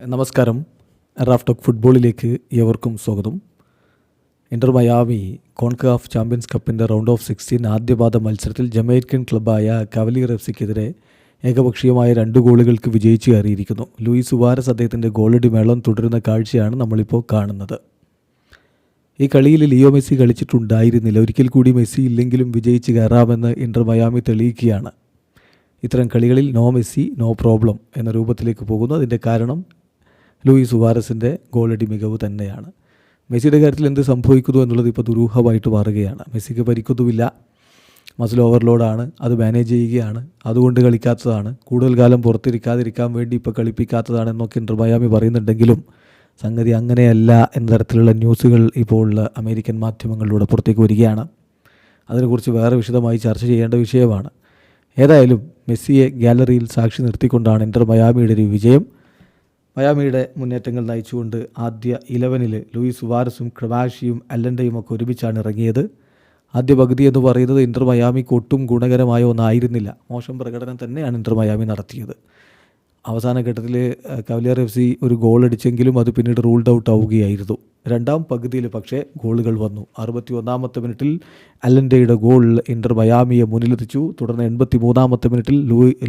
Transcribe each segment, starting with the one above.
നമസ്കാരം. Raf talk ഫുട്ബോളിലേക്ക് ഏവർക്കും സ്വാഗതം. ഇന്റർ മയാമി കോൺകാഫ് ചാമ്പ്യൻസ് കപ്പിൻ്റെ റൗണ്ട് ഓഫ് 16 ആദ്യപാദ മത്സരത്തിൽ ജമൈക്കൻ ക്ലബ്ബായ കവലിയർ എഫ്സിക്കെതിരെ ഏകപക്ഷീയമായ 2 ഗോളുകൾക്ക് വിജയിച്ചു കയറിയിരിക്കുന്നു. ലൂയിസ് സുവാരസ് അദ്ദേഹത്തിൻ്റെ ഗോളടി മേളം തുടരുന്ന കാഴ്ചയാണ് നമ്മളിപ്പോൾ കാണുന്നത്. ഈ കളിയിൽ ലിയോ മെസ്സി കളിച്ചിട്ടുണ്ടായിരുന്നില്ല. ഒരിക്കൽ കൂടി മെസ്സി ഇല്ലെങ്കിലും വിജയിച്ച് കയറാമെന്ന് ഇന്റർ മയാമി തെളിയിക്കുകയാണ്. ഇത്തരം കളികളിൽ നോ മെസ്സി നോ പ്രോബ്ലം എന്ന രൂപത്തിലേക്ക് പോകുന്നു. അതിൻ്റെ കാരണം ലൂയിസ് സുവാരസിൻ്റെ ഗോളടി മികവ് തന്നെയാണ്. മെസ്സിയുടെ കാര്യത്തിൽ എന്ത് സംഭവിക്കുന്നു എന്നുള്ളത് ഇപ്പോൾ ദുരൂഹമായിട്ട് മാറുകയാണ്. മെസ്സിക്ക് പരിക്കൊന്നുമില്ല, മസിൽ ഓവർലോഡാണ്, അത് മാനേജ് ചെയ്യുകയാണ്, അതുകൊണ്ട് കളിക്കാത്തതാണ്, കൂടുതൽ കാലം പുറത്തിരിക്കാതിരിക്കാൻ വേണ്ടി ഇപ്പോൾ കളിപ്പിക്കാത്തതാണ് എന്നൊക്കെ ഇന്റർ മയാമി പറയുന്നുണ്ടെങ്കിലും സംഗതി അങ്ങനെയല്ല എന്ന തരത്തിലുള്ള ന്യൂസുകൾ ഇപ്പോൾ അമേരിക്കൻ മാധ്യമങ്ങളിലൂടെ പുറത്തേക്ക് വരികയാണ്. അതിനെക്കുറിച്ച് വേറെ വിശദമായി ചർച്ച ചെയ്യേണ്ട വിഷയമാണ്. ഏതായാലും മെസ്സിയെ ഗാലറിയിൽ സാക്ഷി നിർത്തിക്കൊണ്ടാണ് ഇന്റർ മയാമിയുടെ ഒരു വിജയം. മയാമിയുടെ മുന്നേറ്റങ്ങൾ നയിച്ചുകൊണ്ട് ആദ്യ 11-ൽ ലൂയിസ് സുവാരസും ക്രവാഷിയും അല്ലൻ്റെയും ഒക്കെ ഒരുമിച്ചാണ് ഇറങ്ങിയത്. ആദ്യ പകുതി എന്ന് പറയുന്നത് ഇന്റർ മയാമിക്ക് ഒട്ടും ഗുണകരമായ ഒന്നായിരുന്നില്ല. മോശം പ്രകടനം തന്നെയാണ് ഇന്റർ മയാമി നടത്തിയത്. അവസാന ഘട്ടത്തിൽ കവലിയർ എഫ് സി ഒരു ഗോൾ അടിച്ചെങ്കിലും അത് പിന്നീട് റൂൾഡ് ഔട്ട് ആവുകയായിരുന്നു. രണ്ടാം പകുതിയിൽ പക്ഷേ ഗോളുകൾ വന്നു. 61-ാമത്തെ മിനിറ്റിൽ അല്ലൻ്റെയുടെ ഗോൾ ഇന്റർ മയാമിയെ മുന്നിലെത്തിച്ചു. തുടർന്ന് 83-ാമത്തെ മിനിറ്റിൽ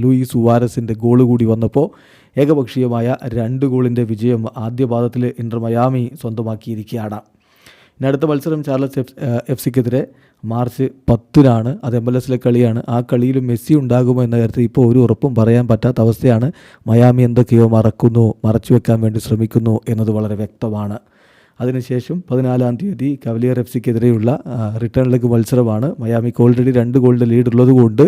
ലൂയിസ് സുവാരസിൻ്റെ ഗോൾ കൂടി വന്നപ്പോൾ ഏകപക്ഷീയമായ 2 ഗോളിൻ്റെ വിജയം ആദ്യ പാദത്തിൽ ഇന്റർ മയാമി സ്വന്തമാക്കിയിരിക്കുകയാണ്. ഇനി അടുത്ത മത്സരം ചാർലസ് എഫ് സിക്കെതിരെ മാർച്ച് 10-നാണ്. അത് MLS കളിയാണ്. ആ കളിയിലും മെസ്സി ഉണ്ടാകുമോ എന്ന കാര്യത്തിൽ ഇപ്പോൾ ഒരു ഉറപ്പും പറയാൻ പറ്റാത്ത അവസ്ഥയാണ്. മയാമി എന്തൊക്കെയോ മറച്ചു വെക്കാൻ വേണ്ടി ശ്രമിക്കുന്നു എന്നത് വളരെ വ്യക്തമാണ്. അതിനുശേഷം 14-ാം തീയതി കവലിയർ എഫ് സിക്കെതിരെയുള്ള റിട്ടേൺ ലെഗ് മത്സരമാണ്. മയാമിക്ക് ഓൾറെഡി 2 ഗോളിൻ്റെ ലീഡ് ഉള്ളതുകൊണ്ട്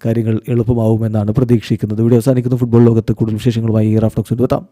കാര്യങ്ങൾ എളുപ്പമാവുമെന്നാണ് പ്രതീക്ഷിക്കുന്നത്. വീഡിയോ അവസാനിക്കുന്ന ഫുട്ബോൾ ലോകത്ത് കൂടുതൽ വിശേഷങ്ങളുമായി റാഫ് ടോക്സിൽ എത്താം.